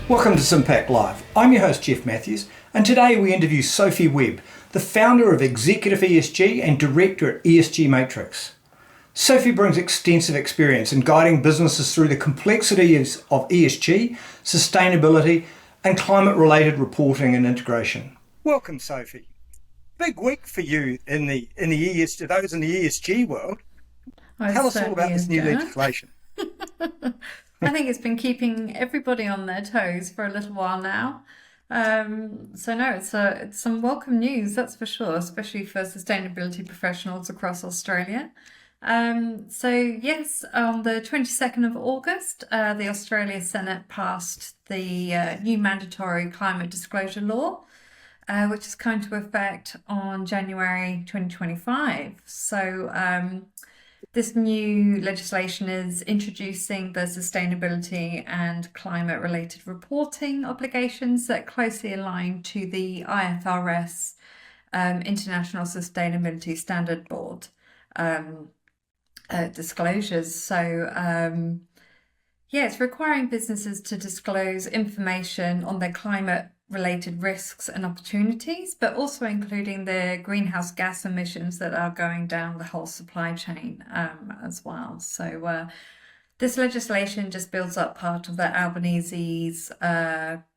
Welcome to SIM-PAC Live. I'm your host Jeff Matthews, and today we interview Sophie Webb, the founder of Executive ESG and director at ESG Metrix. Sophie brings extensive experience in guiding businesses through the complexities of ESG, sustainability, and climate-related reporting and integration. Welcome, Sophie. Big week for you in the those in the ESG world. Tell us all about this new legislation. I think it's been keeping everybody on their toes for a little while now. It's some welcome news, that's for sure, especially for sustainability professionals across Australia. On the 22nd of August, the Australia Senate passed the new mandatory climate disclosure law, which is coming to effect on January 2025. This new legislation is introducing the sustainability and climate-related reporting obligations that closely align to the IFRS International Sustainability Standard Board disclosures. It's requiring businesses to disclose information on their climate-related risks and opportunities, but also including the greenhouse gas emissions that are going down the whole supply chain as well. This legislation just builds up part of the Albanese's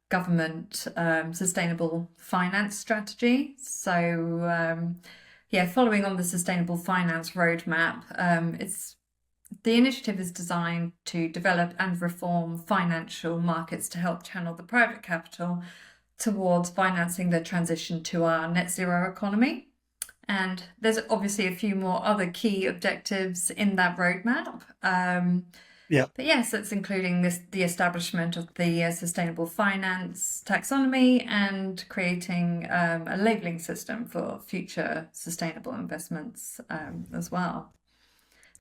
government sustainable finance strategy. Following on the sustainable finance roadmap, the initiative is designed to develop and reform financial markets to help channel the private capital towards financing the transition to our net zero economy. And there's obviously a few more other key objectives in that roadmap. But yes, it's including the establishment of the sustainable finance taxonomy and creating a labelling system for future sustainable investments as well.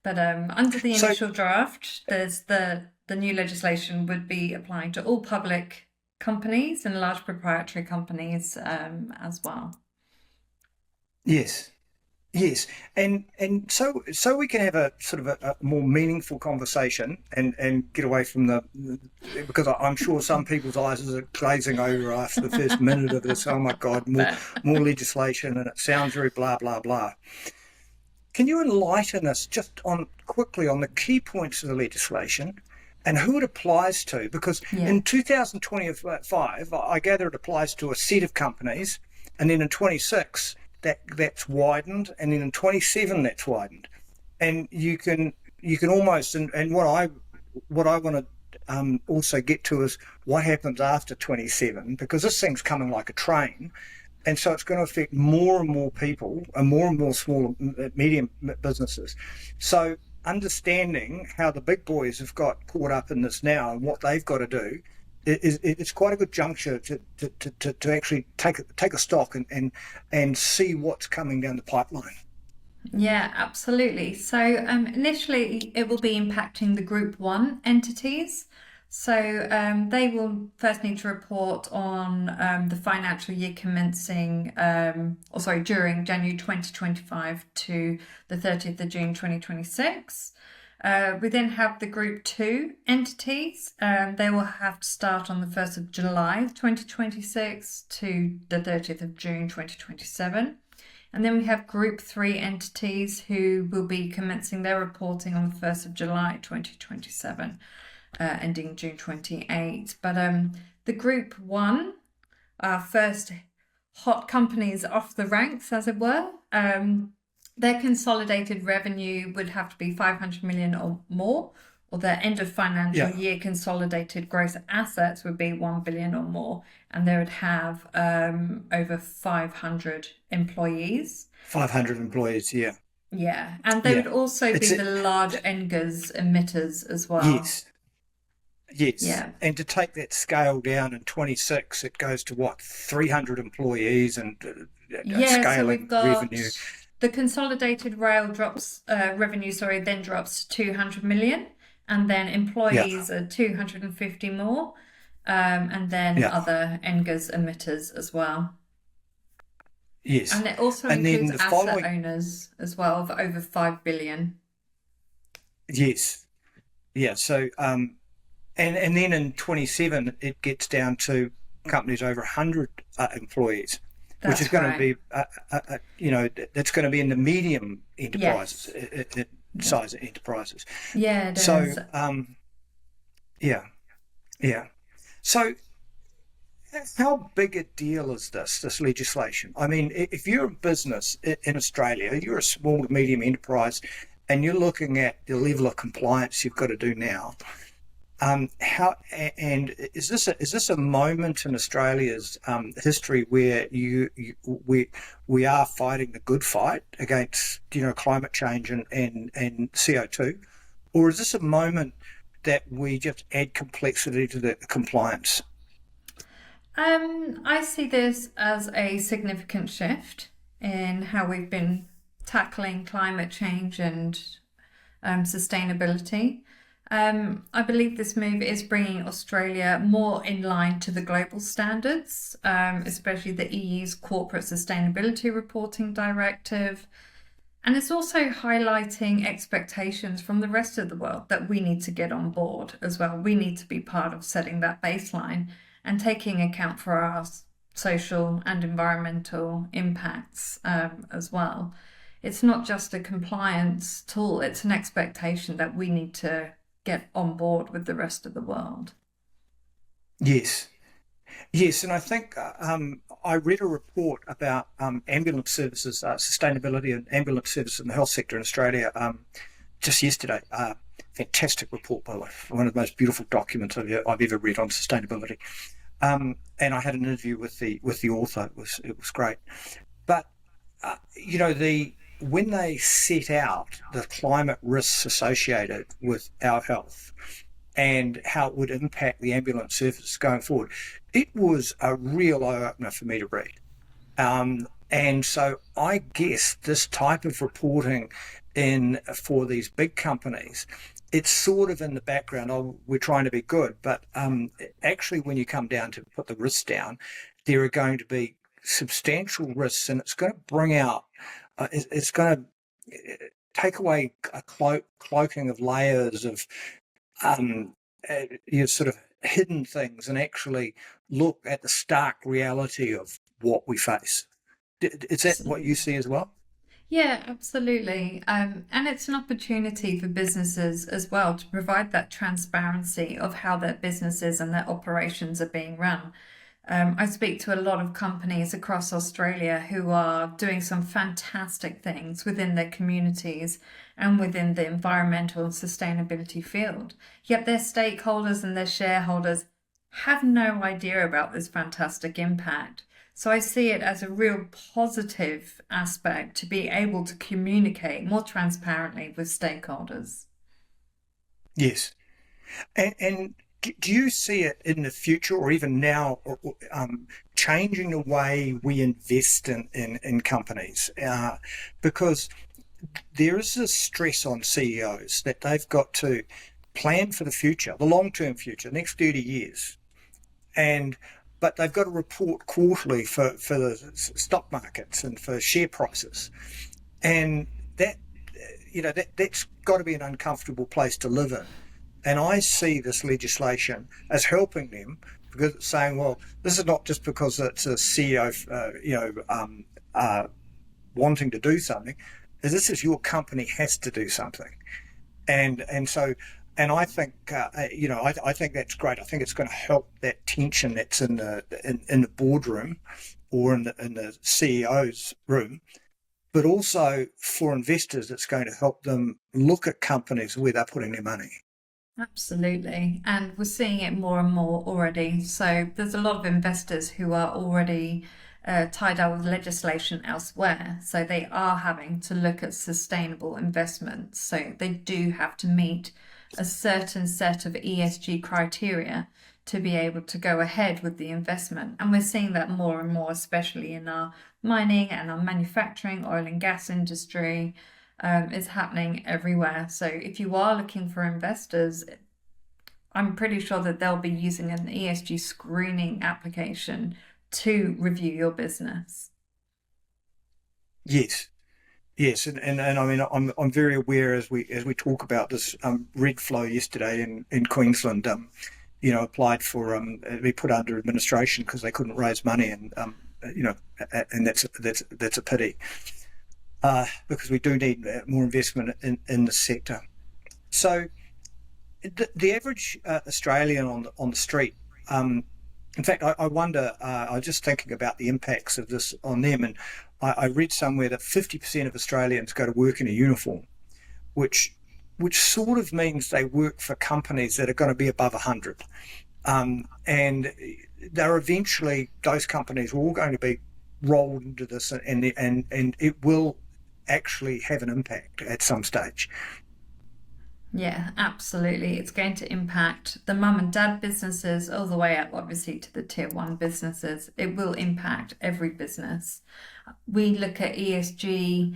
But under the initial draft, there's the new legislation would be applying to all public companies and large proprietary companies as well. Yes, and so we can have a sort of a more meaningful conversation and get away from because I'm sure some people's eyes are glazing over after the first minute of this. Oh my God, more legislation, and it sounds very blah blah blah. Can you enlighten us just quickly on the key points of the legislation and who it applies to? Because in 2025, I gather it applies to a set of companies, and then in 26 that's widened, and then in 27 that's widened, and you can almost and what I want to also get to is what happens after 27, because this thing's coming like a train. And so it's going to affect more and more people and more small, medium businesses. So understanding how the big boys have got caught up in this now and what they've got to do, it's quite a good juncture to actually take a stock and see what's coming down the pipeline. Yeah, absolutely. So initially it will be impacting the Group 1 entities. So they will first need to report on the financial year commencing, during January 2025 to the 30th of June 2026. We then have the Group 2 entities. They will have to start on the 1st of July 2026 to the 30th of June 2027. And then we have Group 3 entities who will be commencing their reporting on the 1st of July 2027. Ending June 28. But the Group 1, our first hot companies off the ranks, as it were, their consolidated revenue would have to be 500 million or more, or their end of financial year consolidated gross assets would be 1 billion or more, and they would have over 500 employees. 500 employees, yeah. Yeah, and they would also be the large NGAs emitters as well. Yes. Yeah. And to take that scale down in 26, it goes to 300 employees and scaling so we've got revenue. The consolidated rail revenue then drops to 200 million, and then employees are 250 more, and then other NGAs emitters as well. Yes. And it also includes asset owners as well of over 5 billion. Yes. Yeah. So and then in 27 it gets down to companies over 100 employees, which is That's going to right. be that's going to be in the medium enterprises, Yes. size enterprises. Yeah, it So is. yeah, yeah. So how big a deal is this legislation? I mean, if you're a business in Australia, you're a small to medium enterprise, and you're looking at the level of compliance you've got to do now. How and is this a moment in Australia's history where we are fighting the good fight against climate change and CO2, or is this a moment that we just add complexity to the compliance? I see this as a significant shift in how we've been tackling climate change and sustainability. I believe this move is bringing Australia more in line to the global standards, especially the EU's Corporate Sustainability Reporting Directive. And it's also highlighting expectations from the rest of the world that we need to get on board as well. We need to be part of setting that baseline and taking account for our social and environmental impacts as well. It's not just a compliance tool, it's an expectation that we need to get on board with the rest of the world. Yes. Yes, and I think I read a report about ambulance services, sustainability and ambulance services in the health sector in Australia just yesterday. Fantastic report, by the way, one of the most beautiful documents I've ever read on sustainability. And I had an interview with the author. It was great. But when they set out the climate risks associated with our health and how it would impact the ambulance service going forward, it was a real eye-opener for me to read. And so I guess this type of reporting for these big companies, it's sort of in the background. Oh, we're trying to be good, but actually when you come down to put the risks down, there are going to be substantial risks, and it's going to bring out, it's going to take away a cloaking of layers of sort of hidden things and actually look at the stark reality of what we face. Is that what you see as well? Yeah, absolutely. And it's an opportunity for businesses as well to provide that transparency of how their businesses and their operations are being run. I speak to a lot of companies across Australia who are doing some fantastic things within their communities and within the environmental and sustainability field. Yet their stakeholders and their shareholders have no idea about this fantastic impact. So I see it as a real positive aspect to be able to communicate more transparently with stakeholders. Yes. And do you see it in the future or even now changing the way we invest in companies? Because there is this stress on CEOs that they've got to plan for the future, the long-term future, the next 30 years. But they've got to report quarterly for the stock markets and for share prices. And that's got to be an uncomfortable place to live in. And I see this legislation as helping them because it's saying, well, this is not just because it's a CEO, wanting to do something. This is your company has to do something, and so. And I think, I think that's great. I think it's going to help that tension that's in the boardroom or in the CEO's room, but also for investors, it's going to help them look at companies where they're putting their money. Absolutely. And we're seeing it more and more already. So there's a lot of investors who are already tied up with legislation elsewhere. So they are having to look at sustainable investments. So they do have to meet a certain set of ESG criteria to be able to go ahead with the investment. And we're seeing that more and more, especially in our mining and our manufacturing, oil and gas industry. Is happening everywhere. So if you are looking for investors, I'm pretty sure that they'll be using an ESG screening application to review your business. Yes. Yes, and I mean I'm very aware as we talk about this red flow yesterday in Queensland. Applied for to be put under administration because they couldn't raise money, and and that's a pity because we do need more investment in the sector. So the average Australian on the street. In fact, I wonder. I was just thinking about the impacts of this on them, and I read somewhere that 50% of Australians go to work in a uniform, which sort of means they work for companies that are going to be above 100, and they're eventually those companies are all going to be rolled into this, and it will actually have an impact at some stage. Yeah, absolutely. It's going to impact the mum and dad businesses all the way up, obviously, to the tier one businesses. It will impact every business. We look at ESG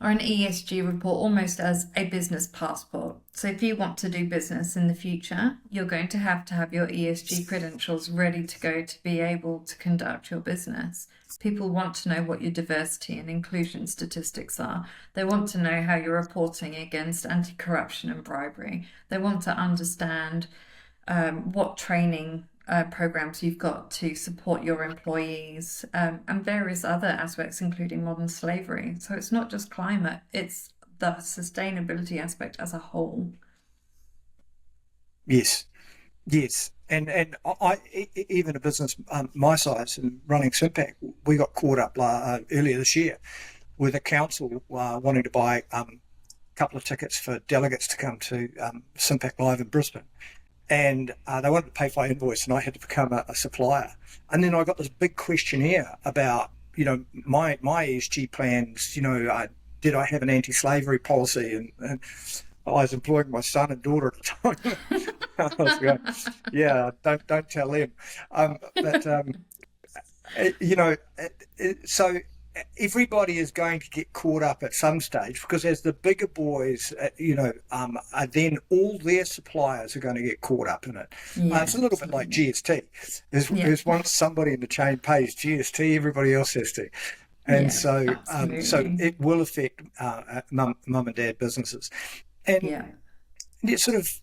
or an ESG report almost as a business passport. So if you want to do business in the future, you're going to have your ESG credentials ready to go to be able to conduct your business. People want to know what your diversity and inclusion statistics are. They want to know how you're reporting against anti-corruption and bribery. They want to understand what training programs you've got to support your employees, and various other aspects, including modern slavery. So it's not just climate, it's the sustainability aspect as a whole. Yes, yes, and even a business my size and running SIM-PAC, we got caught up earlier this year with a council wanting to buy a couple of tickets for delegates to come to SIM-PAC Live in Brisbane. And they wanted to pay by invoice, and I had to become a supplier. And then I got this big questionnaire about, my ESG plans. Did I have an anti-slavery policy? And I was employing my son and daughter at the time. I was going, yeah, don't tell them. So everybody is going to get caught up at some stage, because as the bigger boys, then all their suppliers are going to get caught up in it. Yeah, it's a little bit like GST. Yeah. There's once somebody in the chain pays GST, everybody else has to. And Yeah, so absolutely. it will affect mum and dad businesses. And Yeah. it's sort of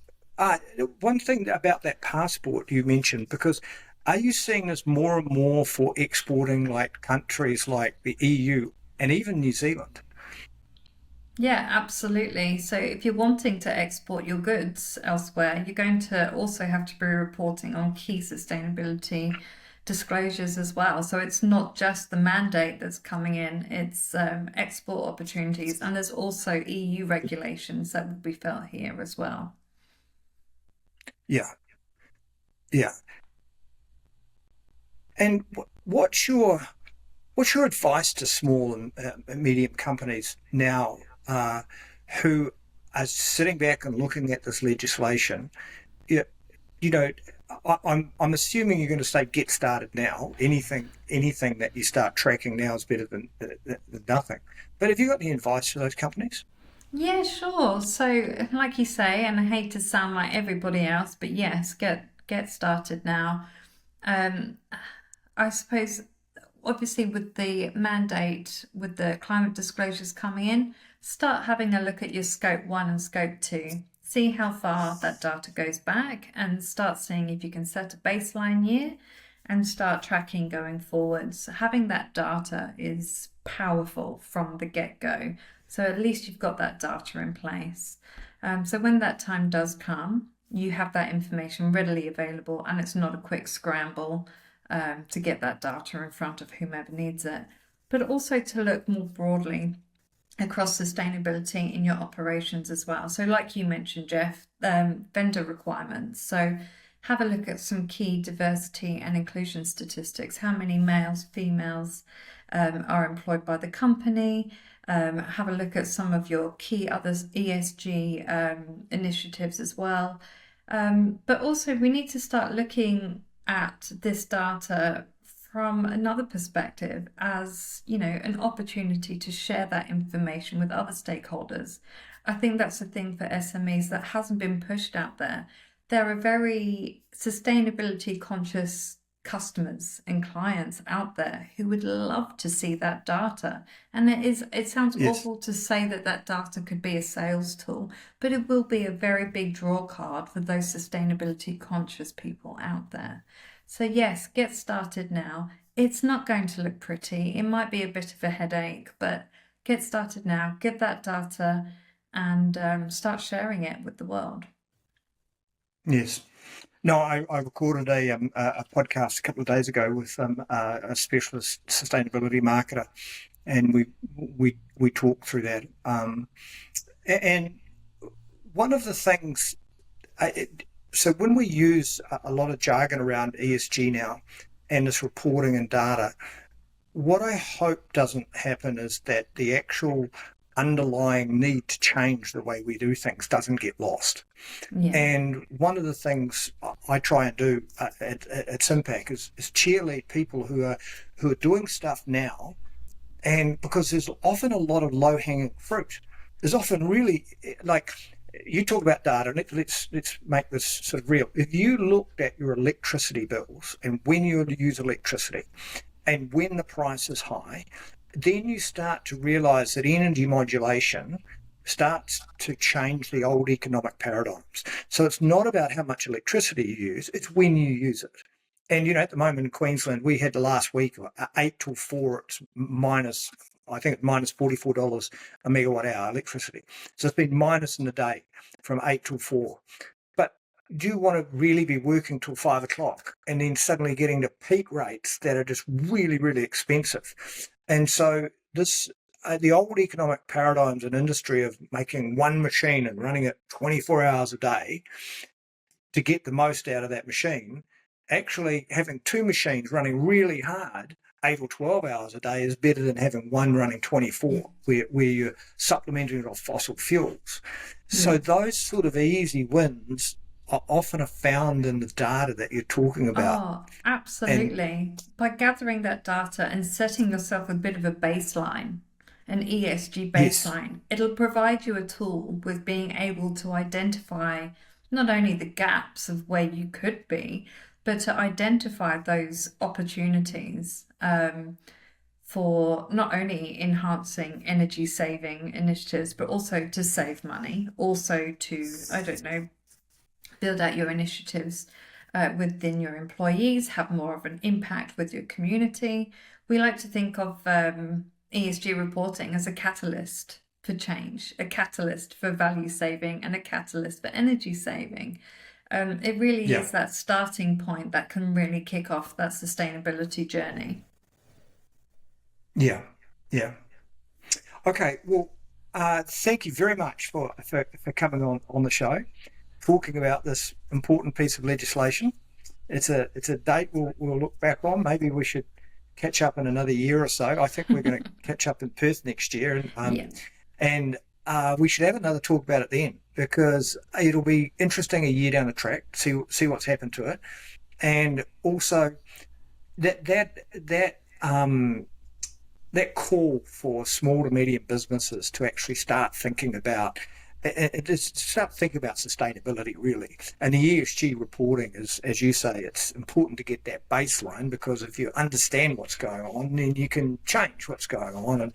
one thing about that passport you mentioned, because are you seeing this more and more for exporting, like countries like the EU and even New Zealand? Yeah, absolutely. So if you're wanting to export your goods elsewhere, you're going to also have to be reporting on key sustainability disclosures as well. So it's not just the mandate that's coming in, it's export opportunities, and there's also EU regulations that will be felt here as well. Yeah, yeah. And what's your advice to small and medium companies now who are sitting back and looking at this legislation? Yeah, I'm assuming you're going to say get started now. Anything that you start tracking now is better than nothing. But have you got any advice for those companies? Yeah, sure. So, like you say, and I hate to sound like everybody else, but yes, get started now. Um, I suppose, obviously, with the mandate, with the climate disclosures coming in, start having a look at your scope one and scope two. See how far that data goes back, and start seeing if you can set a baseline year and start tracking going forwards. Having that data is powerful from the get-go. So at least you've got that data in place. So when that time does come, you have that information readily available, and it's not a quick scramble to get that data in front of whomever needs it. But also to look more broadly across sustainability in your operations as well. So like you mentioned, Jeff, vendor requirements. So have a look at some key diversity and inclusion statistics. How many males, females are employed by the company? Have a look at some of your key other ESG initiatives as well. But also we need to start looking at this data from another perspective as, an opportunity to share that information with other stakeholders. I think that's the thing for SMEs that hasn't been pushed out there. They're a very sustainability conscious customers and clients out there who would love to see that data. And it sounds Yes. awful to say that that data could be a sales tool, but it will be a very big draw card for those sustainability conscious people out there. So yes, get started now. It's not going to look pretty. It might be a bit of a headache, but get started now, get that data, and start sharing it with the world. Yes. No, I recorded a podcast a couple of days ago with a specialist sustainability marketer, and we talked through that. And one of the things, so when we use a lot of jargon around ESG now and this reporting and data, what I hope doesn't happen is that the actual underlying need to change the way we do things doesn't get lost. Yeah. And one of the things I try and do at SIM-PAC is cheerlead people who are doing stuff now, and because there's often a lot of low-hanging fruit. There's often really, like, you talk about data, and let's make this sort of real. If you looked at your electricity bills and when you use electricity and when the price is high, then you start to realise that energy modulation starts to change the old economic paradigms. So it's not about how much electricity you use, it's when you use it. And, at the moment in Queensland, we had the last week, 8 till 4, it's minus, I think it's minus $44 a megawatt hour electricity. So it's been minus in the day from 8 till 4. But do you want to really be working till 5 o'clock and then suddenly getting to peak rates that are just really, really expensive? And so this, the old economic paradigms and industry of making one machine and running it 24 hours a day to get the most out of that machine, actually having two machines running really hard 8 or 12 hours a day is better than having one running 24, where you're supplementing it off fossil fuels. So those sort of easy wins are often found in the data that you're talking about. Oh, absolutely. By gathering that data and setting yourself a bit of a baseline, an ESG baseline, it'll provide you a tool with being able to identify not only the gaps of where you could be, but to identify those opportunities for not only enhancing energy saving initiatives, but also to save money, also to, I don't know, build out your initiatives within your employees, have more of an impact with your community. We like to think of ESG reporting as a catalyst for change, a catalyst for value saving, and a catalyst for energy saving. It really is that starting point that can really kick off that sustainability journey. Yeah. Okay, well, thank you very much for coming on the show, talking about this important piece of legislation. It's a date we'll look back on. Maybe we should catch up in another year or so. I think we're going to catch up in Perth next year, and we should have another talk about it then, because it'll be interesting a year down the track, see what's happened to it, and also that call for small to medium businesses to actually start thinking about sustainability, really. And the ESG reporting is, as you say, it's important to get that baseline, because if you understand what's going on, then you can change what's going on and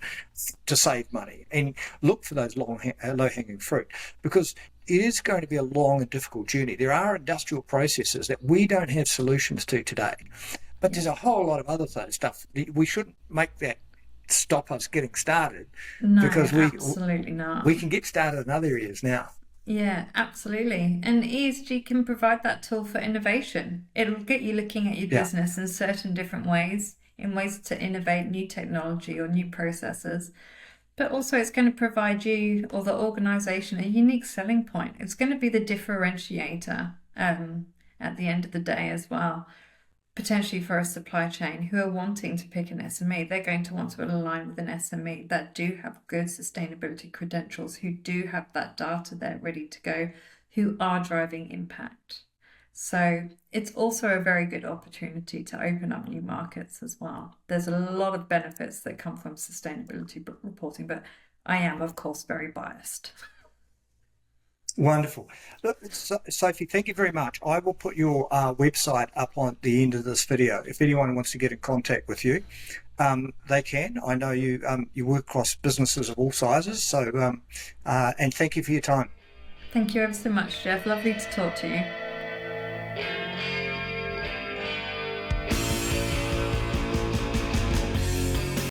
to save money and look for those low-hanging fruit, because it is going to be a long and difficult journey. There are industrial processes that we don't have solutions to today, but there's a whole lot of other stuff. We shouldn't make that stop us getting started, because absolutely not. We can get started in other areas now. Yeah, absolutely. And ESG can provide that tool for innovation. It'll get you looking at your business in certain different ways, in ways to innovate new technology or new processes. But also it's going to provide you or the organization a unique selling point. It's going to be the differentiator at the end of the day as well. Potentially for a supply chain who are wanting to pick an SME, they're going to want to align with an SME that do have good sustainability credentials, who do have that data there ready to go, who are driving impact. So it's also a very good opportunity to open up new markets as well. There's a lot of benefits that come from sustainability reporting, but I am, of course, very biased. Wonderful. Look, Sophie, thank you very much. I will put your website up on the end of this video. If anyone wants to get in contact with you, they can. I know you work across businesses of all sizes. So, and thank you for your time. Thank you ever so much, Jeff. Lovely to talk to you.